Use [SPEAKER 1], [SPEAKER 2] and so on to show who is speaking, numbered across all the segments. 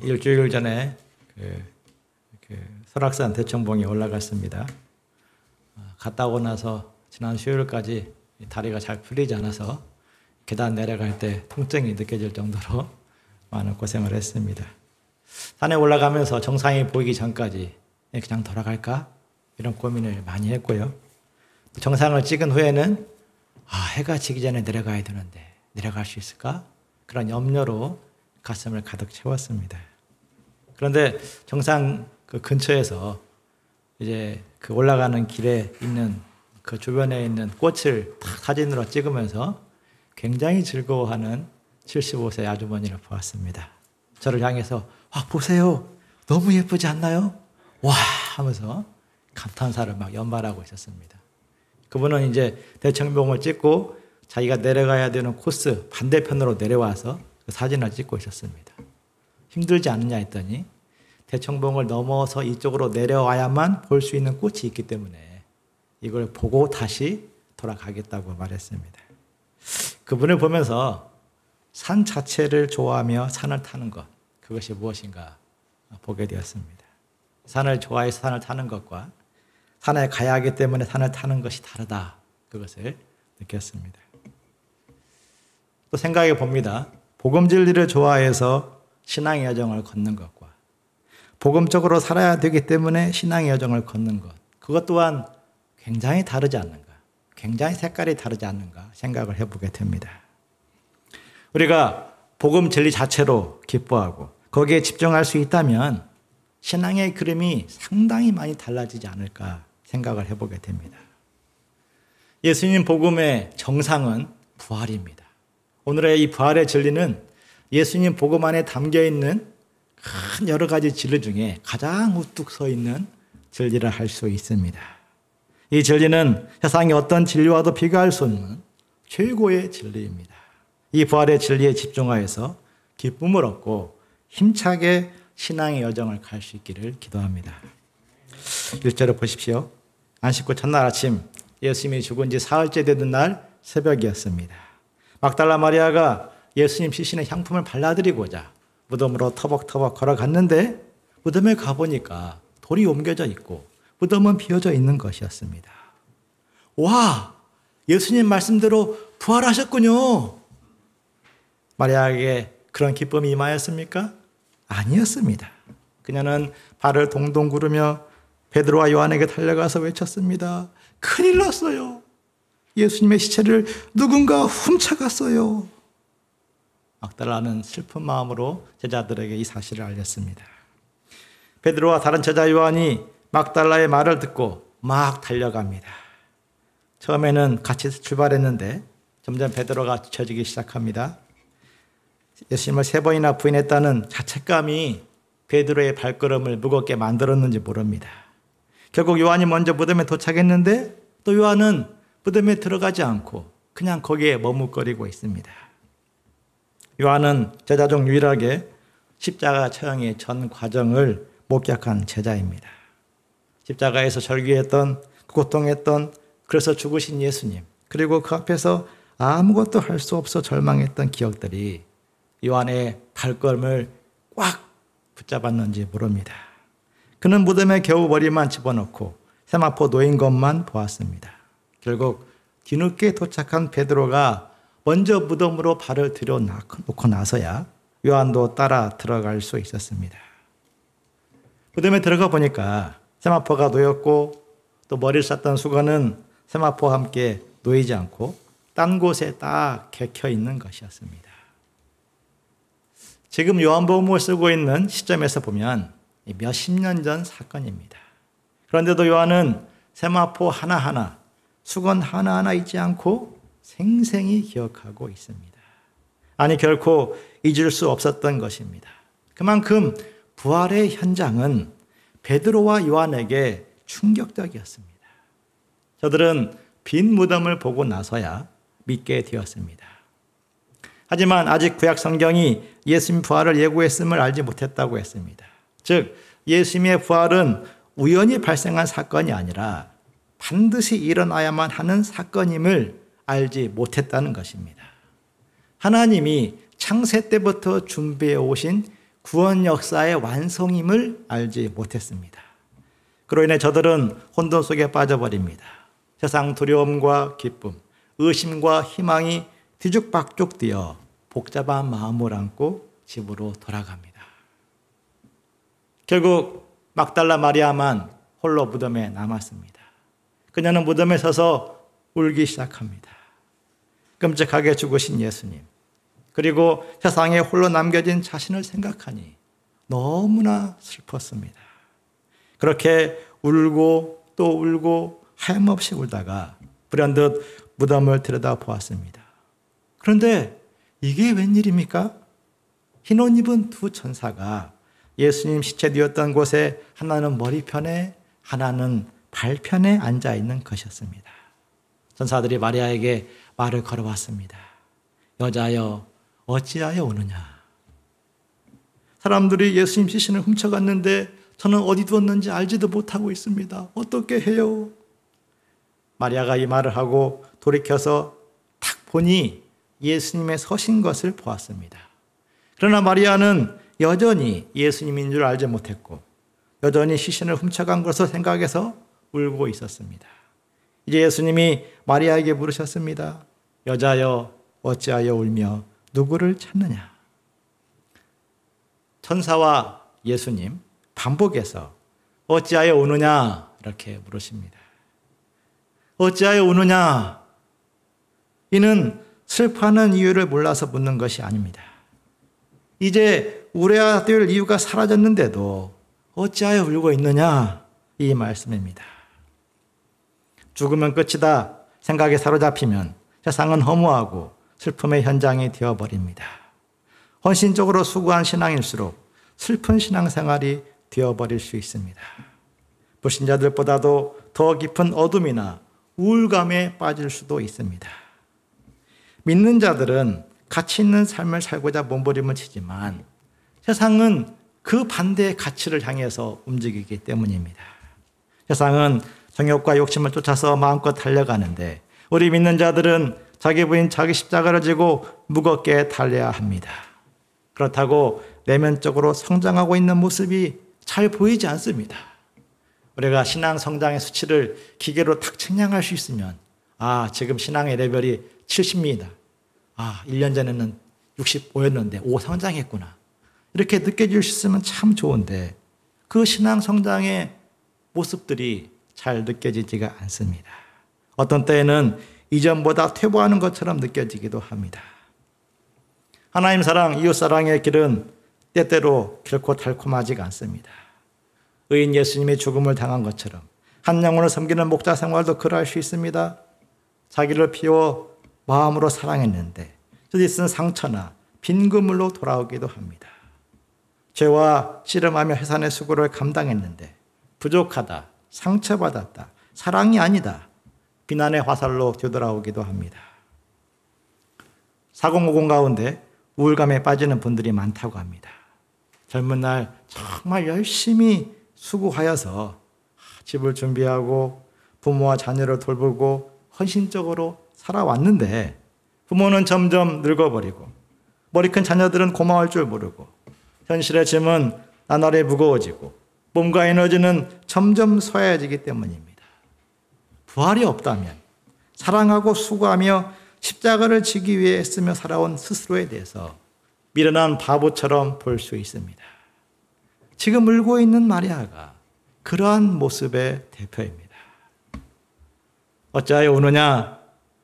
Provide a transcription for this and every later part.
[SPEAKER 1] 일주일 전에 설악산 대청봉에 올라갔습니다. 갔다 오고 나서 지난 수요일까지 다리가 잘 풀리지 않아서 계단 내려갈 때 통증이 느껴질 정도로 많은 고생을 했습니다. 산에 올라가면서 정상이 보이기 전까지 그냥 돌아갈까? 이런 고민을 많이 했고요. 정상을 찍은 후에는 해가 지기 전에 내려가야 되는데 내려갈 수 있을까? 그런 염려로 가슴을 가득 채웠습니다. 그런데 정상 그 근처에서 이제 그 올라가는 길에 있는 그 주변에 있는 꽃을 딱 사진으로 찍으면서 굉장히 즐거워하는 75세 아주머니를 보았습니다. 저를 향해서 보세요. 너무 예쁘지 않나요? 와 하면서 감탄사를 막 연말하고 있었습니다. 그분은 이제 대청봉을 찍고 자기가 내려가야 되는 코스 반대편으로 내려와서 그 사진을 찍고 있었습니다. 힘들지 않느냐 했더니 대청봉을 넘어서 이쪽으로 내려와야만 볼 수 있는 꽃이 있기 때문에 이걸 보고 다시 돌아가겠다고 말했습니다. 그분을 보면서 산 자체를 좋아하며 산을 타는 것, 그것이 무엇인가 보게 되었습니다. 산을 좋아해서 산을 타는 것과 산에 가야 하기 때문에 산을 타는 것이 다르다, 그것을 느꼈습니다. 또 생각해 봅니다. 복음 진리를 좋아해서 신앙의 여정을 걷는 것과 복음적으로 살아야 되기 때문에 신앙의 여정을 걷는 것, 그것 또한 굉장히 다르지 않는가, 굉장히 색깔이 다르지 않는가 생각을 해보게 됩니다. 우리가 복음 진리 자체로 기뻐하고 거기에 집중할 수 있다면 신앙의 그림이 상당히 많이 달라지지 않을까 생각을 해보게 됩니다. 예수님 복음의 정상은 부활입니다. 오늘의 이 부활의 진리는 예수님 복음 안에 담겨있는 큰 여러 가지 진리 중에 가장 우뚝 서 있는 진리라 할 수 있습니다. 이 진리는 세상의 어떤 진리와도 비교할 수 없는 최고의 진리입니다. 이 부활의 진리에 집중하여서 기쁨을 얻고 힘차게 신앙의 여정을 갈 수 있기를 기도합니다. 1절을 보십시오. 안식구 첫날 아침 예수님이 죽은 지 사흘째 되는 날 새벽이었습니다. 막달라 마리아가 예수님 시신의 향품을 발라드리고자 무덤으로 터벅터벅 걸어갔는데 무덤에 가보니까 돌이 옮겨져 있고 무덤은 비어져 있는 것이었습니다. 와! 예수님 말씀대로 부활하셨군요. 마리아에게 그런 기쁨이 임하였습니까? 아니었습니다. 그녀는 발을 동동 구르며 베드로와 요한에게 달려가서 외쳤습니다. 큰일 났어요. 예수님의 시체를 누군가 훔쳐갔어요. 막달라는 슬픈 마음으로 제자들에게 이 사실을 알렸습니다. 베드로와 다른 제자 요한이 막달라의 말을 듣고 막 달려갑니다. 처음에는 같이 출발했는데 점점 베드로가 지쳐지기 시작합니다. 예수님을 3번이나 부인했다는 자책감이 베드로의 발걸음을 무겁게 만들었는지 모릅니다. 결국 요한이 먼저 무덤에 도착했는데 또 요한은 무덤에 들어가지 않고 그냥 거기에 머뭇거리고 있습니다. 요한은 제자 중 유일하게 십자가 처형의 전 과정을 목격한 제자입니다. 십자가에서 절규했던, 고통했던, 그래서 죽으신 예수님, 그리고 그 앞에서 아무것도 할 수 없어 절망했던 기억들이 요한의 발걸음을 꽉 붙잡았는지 모릅니다. 그는 무덤에 겨우 머리만 집어넣고 세마포 놓인 것만 보았습니다. 결국 뒤늦게 도착한 베드로가 먼저 무덤으로 발을 들여놓고 나서야 요한도 따라 들어갈 수 있었습니다. 무덤에 들어가 보니까 세마포가 놓였고 또 머리를 쌌던 수건은 세마포와 함께 놓이지 않고 딴 곳에 딱 개켜 있는 것이었습니다. 지금 요한복음을 쓰고 있는 시점에서 보면 몇십 년 전 사건입니다. 그런데도 요한은 세마포 하나하나, 수건 하나하나 잊지 않고 생생히 기억하고 있습니다. 아니 결코 잊을 수 없었던 것입니다. 그만큼 부활의 현장은 베드로와 요한에게 충격적이었습니다. 저들은 빈 무덤을 보고 나서야 믿게 되었습니다. 하지만 아직 구약 성경이 예수님 부활을 예고했음을 알지 못했다고 했습니다. 즉 예수님의 부활은 우연히 발생한 사건이 아니라 반드시 일어나야만 하는 사건임을 알지 못했다는 것입니다. 하나님이 창세 때부터 준비해 오신 구원 역사의 완성임을 알지 못했습니다. 그로 인해 저들은 혼돈 속에 빠져버립니다. 세상 두려움과 기쁨, 의심과 희망이 뒤죽박죽 되어 복잡한 마음을 안고 집으로 돌아갑니다. 결국 막달라 마리아만 홀로 무덤에 남았습니다. 그녀는 무덤에 서서 울기 시작합니다. 끔찍하게 죽으신 예수님, 그리고 세상에 홀로 남겨진 자신을 생각하니 너무나 슬펐습니다. 그렇게 울고 또 울고 하염없이 울다가 불현듯 무덤을 들여다보았습니다. 그런데 이게 웬일입니까? 흰 옷 입은 두 천사가 예수님 시체 뉘었던 곳에 하나는 머리편에 하나는 발편에 앉아 있는 것이었습니다. 천사들이 마리아에게 말을 걸어왔습니다. 여자여, 어찌하여 우느냐? 사람들이 예수님 시신을 훔쳐갔는데 저는 어디 두었는지 알지도 못하고 있습니다. 어떻게 해요? 마리아가 이 말을 하고 돌이켜서 탁 보니 예수님의 서신 것을 보았습니다. 그러나 마리아는 여전히 예수님인 줄 알지 못했고 여전히 시신을 훔쳐간 것을 생각해서 울고 있었습니다. 이제 예수님이 마리아에게 물으셨습니다. 여자여, 어찌하여 울며 누구를 찾느냐? 천사와 예수님 반복해서 어찌하여 우느냐 이렇게 물으십니다. 어찌하여 우느냐? 이는 슬퍼하는 이유를 몰라서 묻는 것이 아닙니다. 이제 울어야 될 이유가 사라졌는데도 어찌하여 울고 있느냐? 이 말씀입니다. 죽으면 끝이다 생각에 사로잡히면 세상은 허무하고 슬픔의 현장이 되어버립니다. 헌신적으로 수고한 신앙일수록 슬픈 신앙생활이 되어버릴 수 있습니다. 불신자들보다도 더 깊은 어둠이나 우울감에 빠질 수도 있습니다. 믿는 자들은 가치 있는 삶을 살고자 몸부림을 치지만 세상은 그 반대의 가치를 향해서 움직이기 때문입니다. 세상은 정욕과 욕심을 쫓아서 마음껏 달려가는데 우리 믿는 자들은 자기 부인 자기 십자가를 지고 무겁게 달려야 합니다. 그렇다고 내면적으로 성장하고 있는 모습이 잘 보이지 않습니다. 우리가 신앙 성장의 수치를 기계로 탁 측량할 수 있으면 지금 신앙의 레벨이 70입니다. 1년 전에는 65였는데 5 성장했구나. 이렇게 느껴질 수 있으면 참 좋은데 그 신앙 성장의 모습들이 잘 느껴지지가 않습니다. 어떤 때에는 이전보다 퇴보하는 것처럼 느껴지기도 합니다. 하나님 사랑, 이웃 사랑의 길은 때때로 결코 달콤하지가 않습니다. 의인 예수님이 죽음을 당한 것처럼 한 영혼을 섬기는 목자 생활도 그러할 수 있습니다. 자기를 피워 마음으로 사랑했는데 저기 쓴 상처나 빈 그물로 돌아오기도 합니다. 죄와 씨름하며 해산의 수고를 감당했는데 부족하다, 상처받았다, 사랑이 아니다, 비난의 화살로 되돌아오기도 합니다. 4050 가운데 우울감에 빠지는 분들이 많다고 합니다. 젊은 날 정말 열심히 수고하여서 집을 준비하고 부모와 자녀를 돌보고 헌신적으로 살아왔는데 부모는 점점 늙어버리고 머리 큰 자녀들은 고마울 줄 모르고 현실의 짐은 나날이 무거워지고 몸과 에너지는 점점 쇠해지기 때문입니다. 부활이 없다면 사랑하고 수고하며 십자가를 지기 위해 애쓰며 살아온 스스로에 대해서 미련한 바보처럼 볼 수 있습니다. 지금 울고 있는 마리아가 그러한 모습의 대표입니다. 어찌하여 우느냐?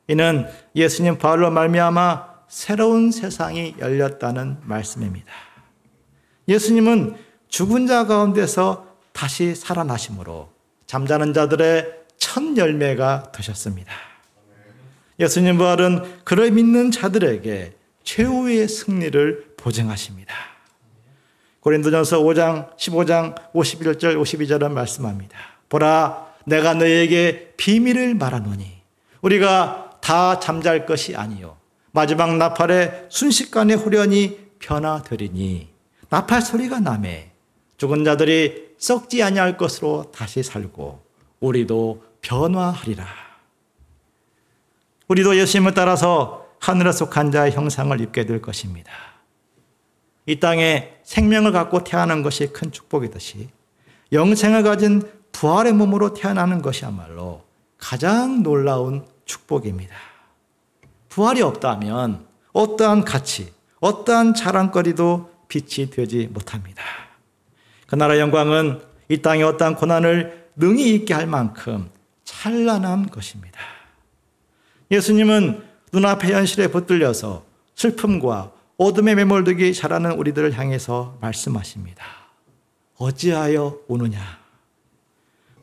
[SPEAKER 1] 이는 예수님 부활로 말미암아 새로운 세상이 열렸다는 말씀입니다. 예수님은 죽은 자 가운데서 다시 살아나심으로 잠자는 자들의 첫 열매가 되셨습니다. 예수님 부활은 그를 믿는 자들에게 최후의 승리를 보증하십니다. 고린도전서 5장 15장 51절 52절은 말씀합니다. 보라, 내가 너희에게 비밀을 말하노니 우리가 다 잠잘 것이 아니요 마지막 나팔에 순식간에 후련히 변화되리니 나팔 소리가 나매 죽은 자들이 썩지 아니할 것으로 다시 살고 우리도 변화하리라. 우리도 예수님을 따라서 하늘에 속한 자의 형상을 입게 될 것입니다. 이 땅에 생명을 갖고 태어나는 것이 큰 축복이듯이 영생을 가진 부활의 몸으로 태어나는 것이야말로 가장 놀라운 축복입니다. 부활이 없다면 어떠한 가치, 어떠한 자랑거리도 빛이 되지 못합니다. 그 나라의 영광은 이 땅의 어떠한 고난을 능히 있게 할 만큼 찬란한 것입니다. 예수님은 눈앞의 현실에 붙들려서 슬픔과 어둠에 매몰되기 잘하는 우리들을 향해서 말씀하십니다. 어찌하여 우느냐?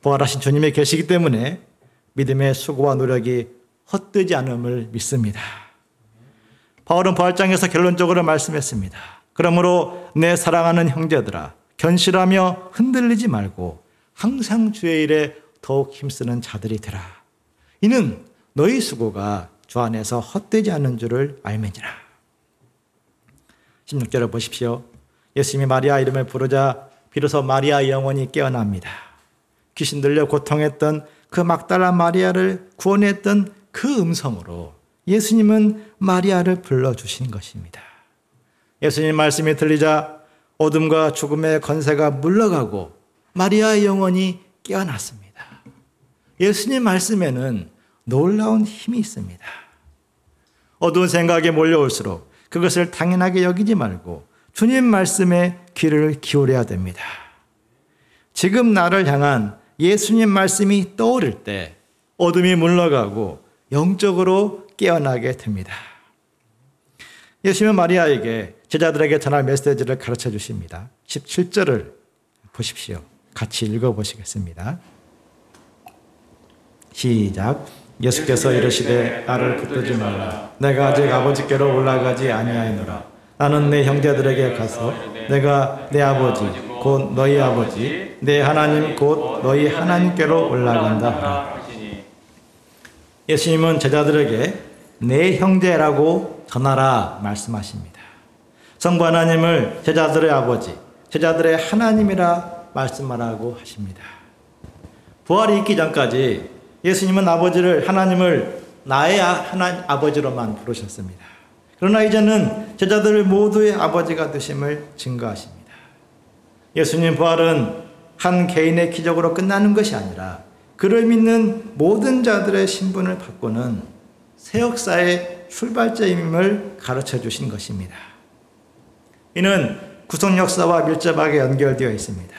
[SPEAKER 1] 부활하신 주님이 계시기 때문에 믿음의 수고와 노력이 헛되지 않음을 믿습니다. 바울은 부활장에서 결론적으로 말씀했습니다. 그러므로 내 사랑하는 형제들아, 견실하며 흔들리지 말고 항상 주의 일에 더욱 힘쓰는 자들이 되라. 이는 너희 수고가 주 안에서 헛되지 않는 줄을 알매니라. 16절을 보십시오. 예수님이 마리아 이름을 부르자 비로소 마리아의 영혼이 깨어납니다. 귀신 들려 고통했던 그 막달라 마리아를 구원했던 그 음성으로 예수님은 마리아를 불러주신 것입니다. 예수님 말씀이 들리자 어둠과 죽음의 권세가 물러가고 마리아의 영혼이 깨어났습니다. 예수님 말씀에는 놀라운 힘이 있습니다. 어두운 생각에 몰려올수록 그것을 당연하게 여기지 말고 주님 말씀에 귀를 기울여야 됩니다. 지금 나를 향한 예수님 말씀이 떠오를 때 어둠이 물러가고 영적으로 깨어나게 됩니다. 예수님은 마리아에게 제자들에게 전할 메시지를 가르쳐 주십니다. 17절을 보십시오. 같이 읽어보시겠습니다. 시작. 예수께서 이르시되 나를 붙들지 말라. 내가 아직 아버지께로 올라가지 아니하노라. 나는 내 형제들에게 가서 내가 내 아버지 곧 너희 아버지 내 하나님 곧 너희 하나님께로 올라간다 하라. 예수님은 제자들에게 내 형제라고 전하라 말씀하십니다. 성부 하나님을 제자들의 아버지, 제자들의 하나님이라 말씀하라고 하십니다. 부활이 있기 전까지 예수님은 아버지를, 하나님을 나의 아버지로만 부르셨습니다. 그러나 이제는 제자들 모두의 아버지가 되심을 증거하십니다. 예수님 부활은 한 개인의 기적으로 끝나는 것이 아니라 그를 믿는 모든 자들의 신분을 바꾸는 새 역사의 출발점임을 가르쳐 주신 것입니다. 이는 구속 역사와 밀접하게 연결되어 있습니다.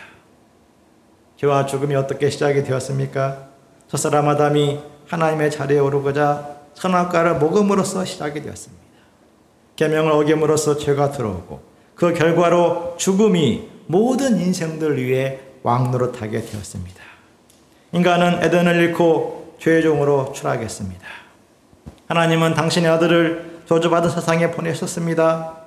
[SPEAKER 1] 죄와 죽음이 어떻게 시작이 되었습니까? 첫사람 아담이 하나님의 자리에 오르고자 선악과를 먹음으로써 시작이 되었습니다. 계명을 어김으로써 죄가 들어오고 그 결과로 죽음이 모든 인생들 위에 왕노릇하게 되었습니다. 인간은 에덴을 잃고 죄의 종으로 추락했습니다. 하나님은 당신의 아들을 저주받은 세상에 보내셨습니다.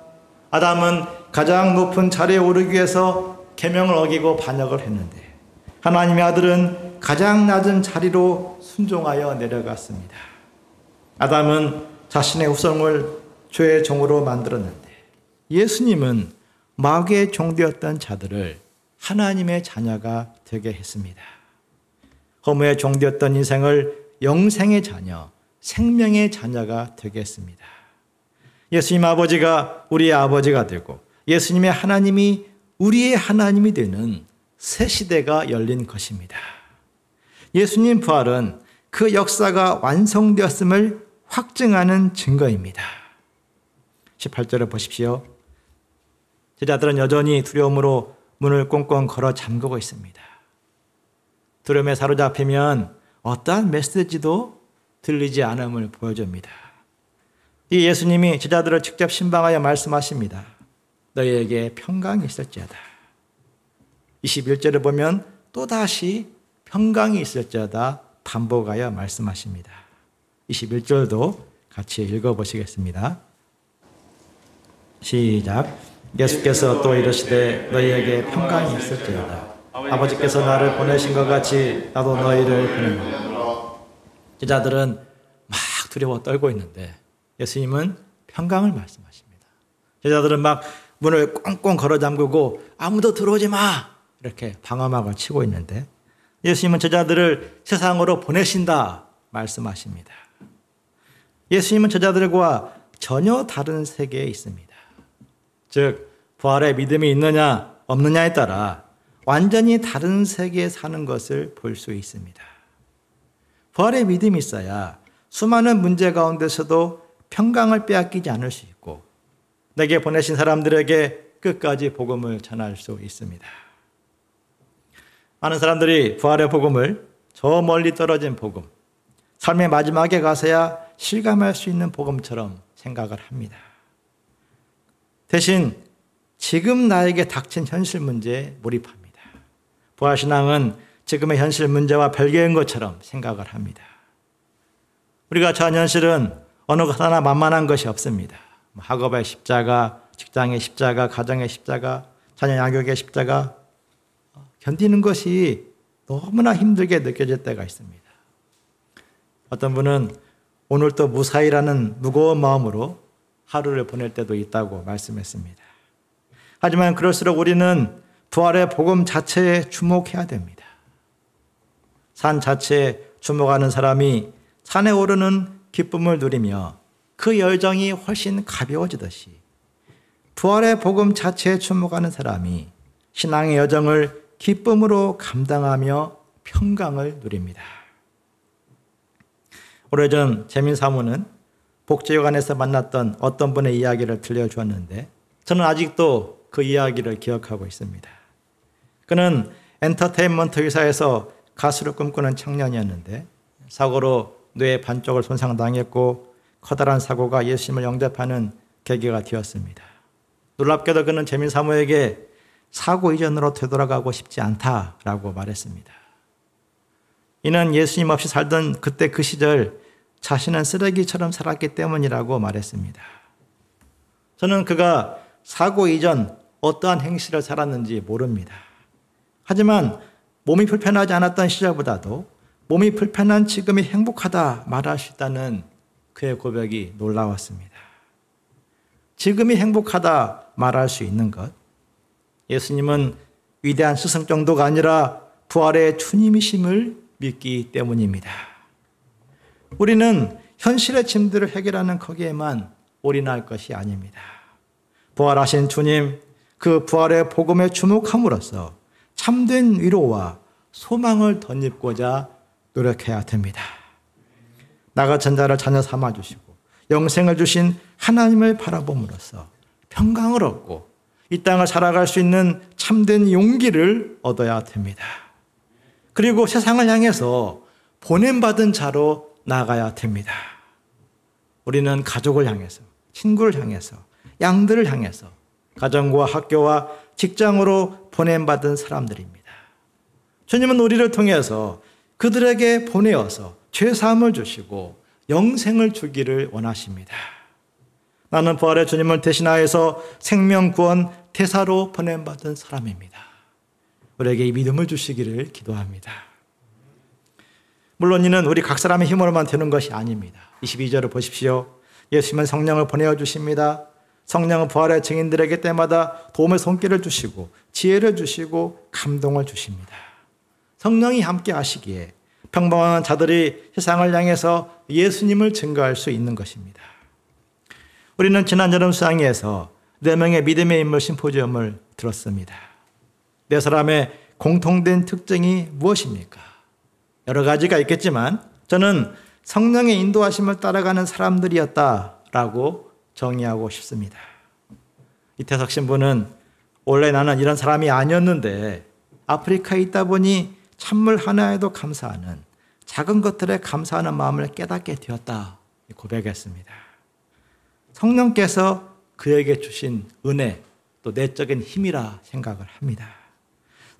[SPEAKER 1] 아담은 가장 높은 자리에 오르기 위해서 계명을 어기고 반역을 했는데 하나님의 아들은 가장 낮은 자리로 순종하여 내려갔습니다. 아담은 자신의 후손을 죄의 종으로 만들었는데 예수님은 마귀의 종되었던 자들을 하나님의 자녀가 되게 했습니다. 허무의 종되었던 인생을 영생의 자녀, 생명의 자녀가 되게 했습니다. 예수님 아버지가 우리의 아버지가 되고 예수님의 하나님이 우리의 하나님이 되는 새 시대가 열린 것입니다. 예수님 부활은 그 역사가 완성되었음을 확증하는 증거입니다. 18절을 보십시오. 제자들은 여전히 두려움으로 문을 꽁꽁 걸어 잠그고 있습니다. 두려움에 사로잡히면 어떠한 메시지도 들리지 않음을 보여줍니다. 이 예수님이 제자들을 직접 신방하여 말씀하십니다. 너희에게 평강이 있을지어다. 21절을 보면 또다시 평강이 있을지어다 반복하여 말씀하십니다. 21절도 같이 읽어보시겠습니다. 시작. 예수께서 또 이르시되 너희에게 평강이 있을지어다. 아버지께서 나를 보내신 것 같이 나도 너희를 보내노라. 제자들은 막 두려워 떨고 있는데 예수님은 평강을 말씀하십니다. 제자들은 막 문을 꽁꽁 걸어 잠그고 아무도 들어오지 마 이렇게 방어막을 치고 있는데 예수님은 제자들을 세상으로 보내신다 말씀하십니다. 예수님은 제자들과 전혀 다른 세계에 있습니다. 즉 부활의 믿음이 있느냐 없느냐에 따라 완전히 다른 세계에 사는 것을 볼 수 있습니다. 부활의 믿음이 있어야 수많은 문제 가운데서도 평강을 빼앗기지 않을 수 있고 내게 보내신 사람들에게 끝까지 복음을 전할 수 있습니다. 많은 사람들이 부활의 복음을 저 멀리 떨어진 복음, 삶의 마지막에 가서야 실감할 수 있는 복음처럼 생각을 합니다. 대신 지금 나에게 닥친 현실 문제에 몰입합니다. 부활신앙은 지금의 현실 문제와 별개인 것처럼 생각을 합니다. 우리가 처한 현실은 어느 것 하나 만만한 것이 없습니다. 학업의 십자가, 직장의 십자가, 가정의 십자가, 자녀 양육의 십자가, 견디는 것이 너무나 힘들게 느껴질 때가 있습니다. 어떤 분은 오늘 또 무사히라는 무거운 마음으로 하루를 보낼 때도 있다고 말씀했습니다. 하지만 그럴수록 우리는 부활의 복음 자체에 주목해야 됩니다. 산 자체에 주목하는 사람이 산에 오르는 기쁨을 누리며 그 열정이 훨씬 가벼워지듯이 부활의 복음 자체에 주목하는 사람이 신앙의 여정을 기쁨으로 감당하며 평강을 누립니다. 오래전 재민 사모는 복지회관에서 만났던 어떤 분의 이야기를 들려주었는데 저는 아직도 그 이야기를 기억하고 있습니다. 그는 엔터테인먼트 회사에서 가수를 꿈꾸는 청년이었는데 사고로 뇌 반쪽을 손상당했고 커다란 사고가 예수님을 영접하는 계기가 되었습니다. 놀랍게도 그는 재민 사모에게 사고 이전으로 되돌아가고 싶지 않다라고 말했습니다. 이는 예수님 없이 살던 그때 그 시절 자신은 쓰레기처럼 살았기 때문이라고 말했습니다. 저는 그가 사고 이전 어떠한 행실을 살았는지 모릅니다. 하지만 몸이 불편하지 않았던 시절보다도 몸이 불편한 지금이 행복하다 말할 수 있다는 그의 고백이 놀라웠습니다. 지금이 행복하다 말할 수 있는 것, 예수님은 위대한 스승 정도가 아니라 부활의 주님이심을 믿기 때문입니다. 우리는 현실의 짐들을 해결하는 거기에만 올인할 것이 아닙니다. 부활하신 주님, 그 부활의 복음에 주목함으로써 참된 위로와 소망을 덧입고자 노력해야 됩니다. 나 같은 자를 자녀 삼아주시고 영생을 주신 하나님을 바라봄으로써 평강을 얻고 이 땅을 살아갈 수 있는 참된 용기를 얻어야 됩니다. 그리고 세상을 향해서 보냄받은 자로 나가야 됩니다. 우리는 가족을 향해서, 친구를 향해서, 양들을 향해서 가정과 학교와 직장으로 보냄받은 사람들입니다. 주님은 우리를 통해서 그들에게 보내어서 죄사함을 주시고 영생을 주기를 원하십니다. 나는 부활의 주님을 대신하여서 생명 구원 대사로 보냄받은 사람입니다. 우리에게 이 믿음을 주시기를 기도합니다. 물론 이는 우리 각 사람의 힘으로만 되는 것이 아닙니다. 22절을 보십시오. 예수님은 성령을 보내어 주십니다. 성령은 부활의 증인들에게 때마다 도움의 손길을 주시고 지혜를 주시고 감동을 주십니다. 성령이 함께 하시기에 평범한 자들이 세상을 향해서 예수님을 증거할 수 있는 것입니다. 우리는 지난 여름 수양회에서 4명의 믿음의 인물 심포지엄을 들었습니다. 4사람의 공통된 특징이 무엇입니까? 여러 가지가 있겠지만 저는 성령의 인도하심을 따라가는 사람들이었다라고 정의하고 싶습니다. 이태석 신부는 원래 나는 이런 사람이 아니었는데 아프리카에 있다 보니 찬물 하나에도 감사하는 작은 것들에 감사하는 마음을 깨닫게 되었다 고백했습니다. 성령께서 그에게 주신 은혜 또 내적인 힘이라 생각을 합니다.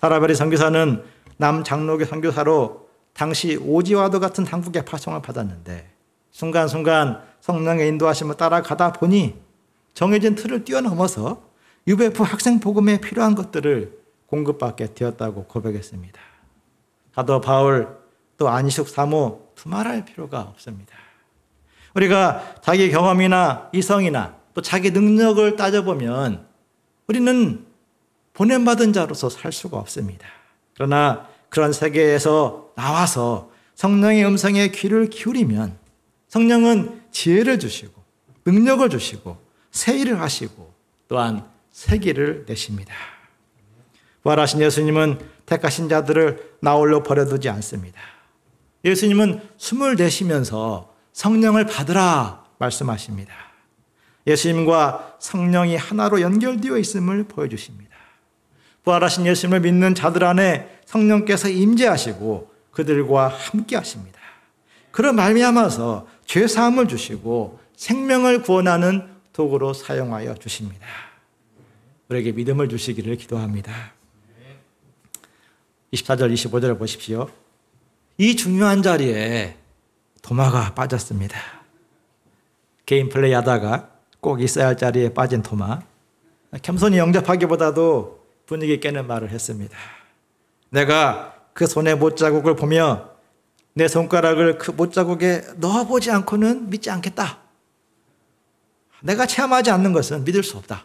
[SPEAKER 1] 사라베리 선교사는 남장로교 선교사로 당시 오지와도 같은 한국의 파송을 받았는데 순간순간 성령의 인도하심을 따라가다 보니 정해진 틀을 뛰어넘어서 UBF 학생 복음에 필요한 것들을 공급받게 되었다고 고백했습니다. 사도 바울 또 안희숙 사모 두말할 필요가 없습니다. 우리가 자기 경험이나 이성이나 또 자기 능력을 따져보면 우리는 보냄받은 자로서 살 수가 없습니다. 그러나 그런 세계에서 나와서 성령의 음성에 귀를 기울이면 성령은 지혜를 주시고 능력을 주시고 새 일을 하시고 또한 세기를 내십니다. 부활하신 예수님은 택하신 자들을 나홀로 버려두지 않습니다. 예수님은 숨을 내쉬면서 성령을 받으라 말씀하십니다. 예수님과 성령이 하나로 연결되어 있음을 보여주십니다. 부활하신 예수님을 믿는 자들 안에 성령께서 임재하시고 그들과 함께 하십니다. 그런 말미암아서 죄사함을 주시고 생명을 구원하는 도구로 사용하여 주십니다. 우리에게 믿음을 주시기를 기도합니다. 24절 25절을 보십시오. 이 중요한 자리에 도마가 빠졌습니다. 개인 플레이 하다가 꼭 있어야 할 자리에 빠진 도마. 겸손히 영접하기보다도 분위기 깨는 말을 했습니다. 내가 그 손의 못자국을 보며 내 손가락을 그 못자국에 넣어보지 않고는 믿지 않겠다. 내가 체험하지 않는 것은 믿을 수 없다.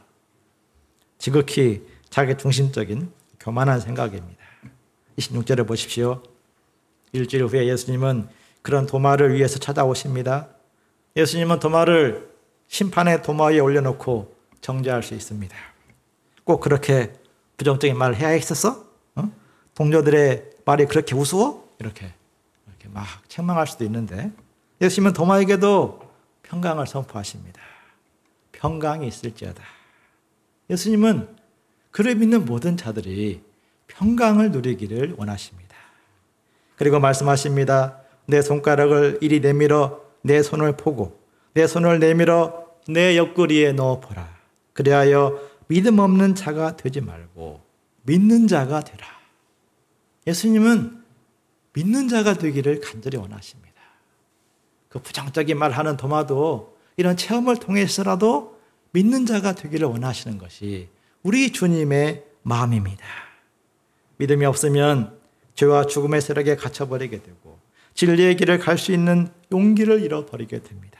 [SPEAKER 1] 지극히 자기중심적인 교만한 생각입니다. 26절을 보십시오. 일주일 후에 예수님은 그런 도마를 위해서 찾아오십니다. 예수님은 도마를 심판의 도마 위에 올려놓고 정죄할 수 있습니다. 꼭 그렇게 부정적인 말을 해야 했었어? 동료들의 말이 그렇게 우스워? 이렇게 막 책망할 수도 있는데 예수님은 도마에게도 평강을 선포하십니다. 평강이 있을지어다. 예수님은 그를 믿는 모든 자들이 평강을 누리기를 원하십니다. 그리고 말씀하십니다. 내 손가락을 이리 내밀어 내 손을 포고 내 손을 내밀어 내 옆구리에 넣어보라. 그리하여 믿음 없는 자가 되지 말고 믿는 자가 되라. 예수님은 믿는 자가 되기를 간절히 원하십니다. 그 부정적인 말하는 도마도 이런 체험을 통해서라도 믿는 자가 되기를 원하시는 것이 우리 주님의 마음입니다. 믿음이 없으면 죄와 죽음의 세력에 갇혀버리게 되고 진리의 길을 갈 수 있는 용기를 잃어버리게 됩니다.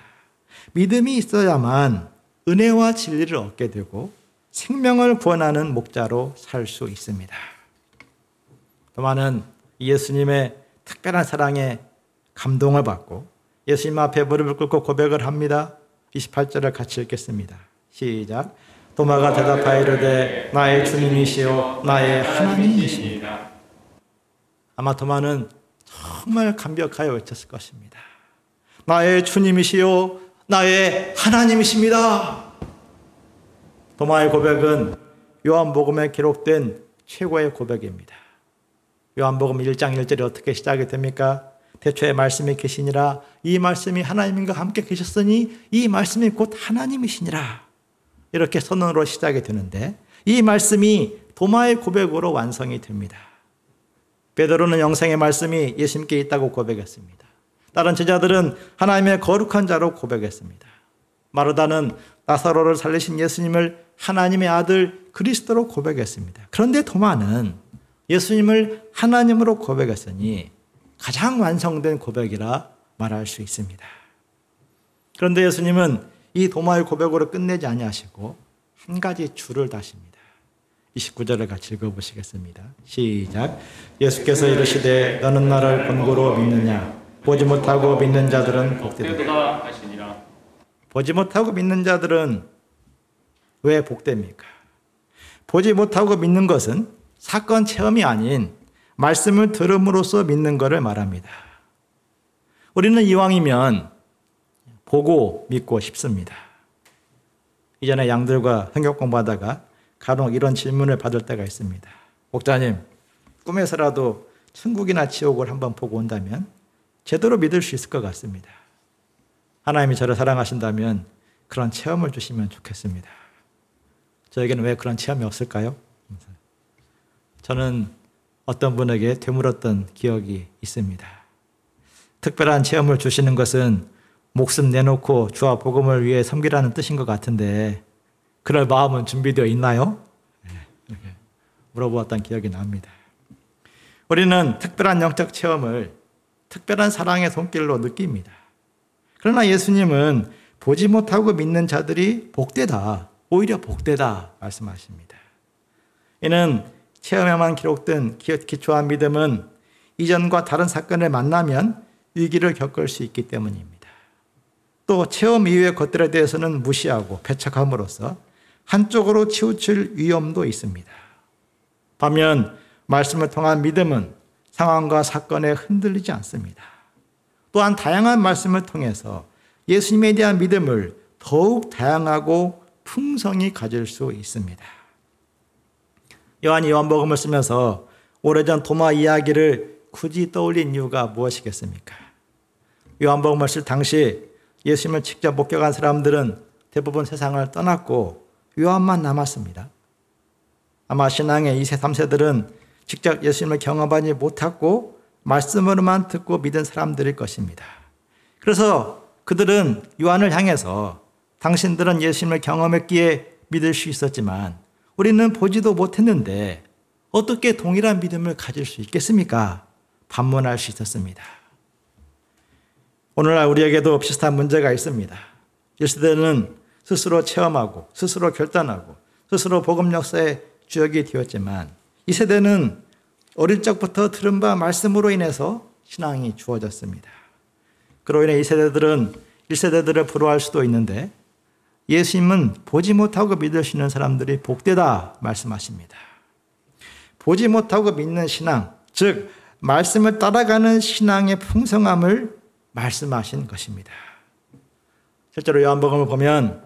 [SPEAKER 1] 믿음이 있어야만 은혜와 진리를 얻게 되고 생명을 구원하는 목자로 살 수 있습니다. 도마는 예수님의 특별한 사랑에 감동을 받고 예수님 앞에 무릎을 꿇고 고백을 합니다. 28절을 같이 읽겠습니다. 시작. 도마가 대답하여 이르되 나의 주님이시요 나의 하나님이십니다. 아마 도마는 정말 감격하여 외쳤을 것입니다. 나의 주님이시요 나의 하나님이십니다. 도마의 고백은 요한복음에 기록된 최고의 고백입니다. 요한복음 1장 1절이 어떻게 시작이 됩니까? 태초에 말씀이 계시니라 이 말씀이 하나님과 함께 계셨으니 이 말씀이 곧 하나님이시니라. 이렇게 선언으로 시작이 되는데 이 말씀이 도마의 고백으로 완성이 됩니다. 베드로는 영생의 말씀이 예수님께 있다고 고백했습니다. 다른 제자들은 하나님의 거룩한 자로 고백했습니다. 마르다는 나사로를 살리신 예수님을 하나님의 아들 그리스도로 고백했습니다. 그런데 도마는 예수님을 하나님으로 고백했으니 가장 완성된 고백이라 말할 수 있습니다. 그런데 예수님은 이 도마의 고백으로 끝내지 아니하시고 한 가지 줄을 다십니다. 29절을 같이 읽어보시겠습니다. 시작. 예수께서 이르시되 너는 나를 본고로 믿느냐? 보지 못하고 믿는 자들은 복되도다 하시니라. 보지 못하고 믿는 자들은 왜 복됩니까? 보지 못하고 믿는 것은 사건 체험이 아닌 말씀을 들음으로써 믿는 것을 말합니다. 우리는 이왕이면 보고 믿고 싶습니다. 이전에 양들과 성경 공부하다가 간혹 이런 질문을 받을 때가 있습니다. 목사님, 꿈에서라도 천국이나 지옥을 한번 보고 온다면 제대로 믿을 수 있을 것 같습니다. 하나님이 저를 사랑하신다면 그런 체험을 주시면 좋겠습니다. 저에게는 왜 그런 체험이 없을까요? 저는 어떤 분에게 되물었던 기억이 있습니다. 특별한 체험을 주시는 것은 목숨 내놓고 주와 복음을 위해 섬기라는 뜻인 것 같은데 그럴 마음은 준비되어 있나요? 이렇게 물어보았던 기억이 납니다. 우리는 특별한 영적 체험을 특별한 사랑의 손길로 느낍니다. 그러나 예수님은 보지 못하고 믿는 자들이 복되다, 오히려 복되다 말씀하십니다. 이는 체험에만 기록된 기초한 믿음은 이전과 다른 사건을 만나면 위기를 겪을 수 있기 때문입니다. 또 체험 이후의 것들에 대해서는 무시하고 배척함으로써 한쪽으로 치우칠 위험도 있습니다. 반면 말씀을 통한 믿음은 상황과 사건에 흔들리지 않습니다. 또한 다양한 말씀을 통해서 예수님에 대한 믿음을 더욱 다양하고 풍성히 가질 수 있습니다. 요한이 요한복음을 쓰면서 오래전 도마 이야기를 굳이 떠올린 이유가 무엇이겠습니까? 요한복음을 쓸 당시 예수님을 직접 목격한 사람들은 대부분 세상을 떠났고 요한만 남았습니다. 아마 신앙의 2세, 3세들은 직접 예수님을 경험하지 못했고 말씀으로만 듣고 믿은 사람들일 것입니다. 그래서 그들은 요한을 향해서 당신들은 예수님을 경험했기에 믿을 수 있었지만 우리는 보지도 못했는데 어떻게 동일한 믿음을 가질 수 있겠습니까? 반문할 수 있었습니다. 오늘날 우리에게도 비슷한 문제가 있습니다. 1세대는 스스로 체험하고 스스로 결단하고 스스로 복음 역사의 주역이 되었지만 2세대는 어릴 적부터 들은 바 말씀으로 인해서 신앙이 주어졌습니다. 그로 인해 2세대들은 1세대들을 부러워할 수도 있는데 예수님은 보지 못하고 믿을 수 있는 사람들이 복되다 말씀하십니다. 보지 못하고 믿는 신앙, 즉 말씀을 따라가는 신앙의 풍성함을 말씀하신 것입니다. 실제로 요한복음을 보면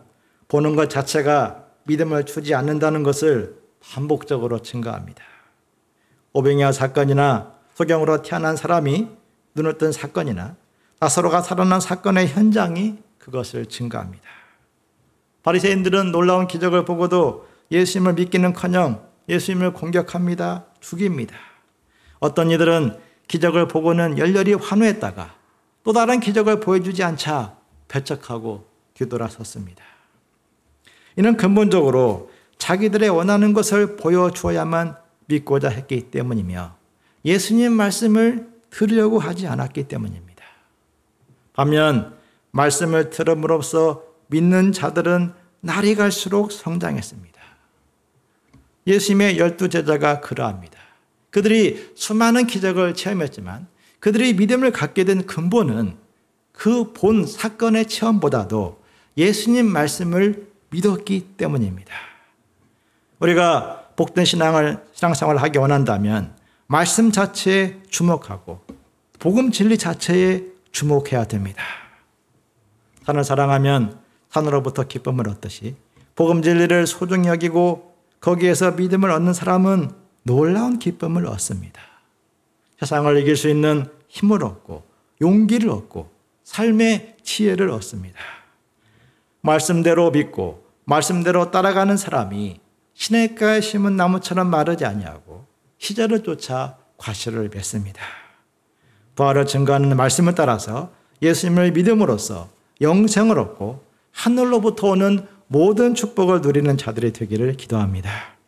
[SPEAKER 1] 보는 것 자체가 믿음을 주지 않는다는 것을 반복적으로 증거합니다. 오병이어 사건이나 소경으로 태어난 사람이 눈을 뜬 사건이나 나사로가 살아난 사건의 현장이 그것을 증거합니다. 바리새인들은 놀라운 기적을 보고도 예수님을 믿기는커녕 예수님을 공격합니다. 죽입니다. 어떤 이들은 기적을 보고는 열렬히 환호했다가 또 다른 기적을 보여주지 않자 배척하고 뒤돌아섰습니다. 이는 근본적으로 자기들의 원하는 것을 보여주어야만 믿고자 했기 때문이며 예수님 말씀을 들으려고 하지 않았기 때문입니다. 반면 말씀을 들음으로써 믿는 자들은 날이 갈수록 성장했습니다. 예수님의 12제자가 그러합니다. 그들이 수많은 기적을 체험했지만 그들이 믿음을 갖게 된 근본은 그 본 사건의 체험보다도 예수님 말씀을 믿었기 때문입니다. 우리가 복된 신앙생활을 하기 원한다면 말씀 자체에 주목하고 복음 진리 자체에 주목해야 됩니다. 산을 사랑하면 산으로부터 기쁨을 얻듯이 복음 진리를 소중히 여기고 거기에서 믿음을 얻는 사람은 놀라운 기쁨을 얻습니다. 세상을 이길 수 있는 힘을 얻고 용기를 얻고 삶의 지혜를 얻습니다. 말씀대로 믿고 말씀대로 따라가는 사람이 시냇가에 심은 나무처럼 마르지 아니하고 시절을 쫓아 과실을 맺습니다. 부활을 증거하는 말씀을 따라서 예수님을 믿음으로써 영생을 얻고 하늘로부터 오는 모든 축복을 누리는 자들이 되기를 기도합니다.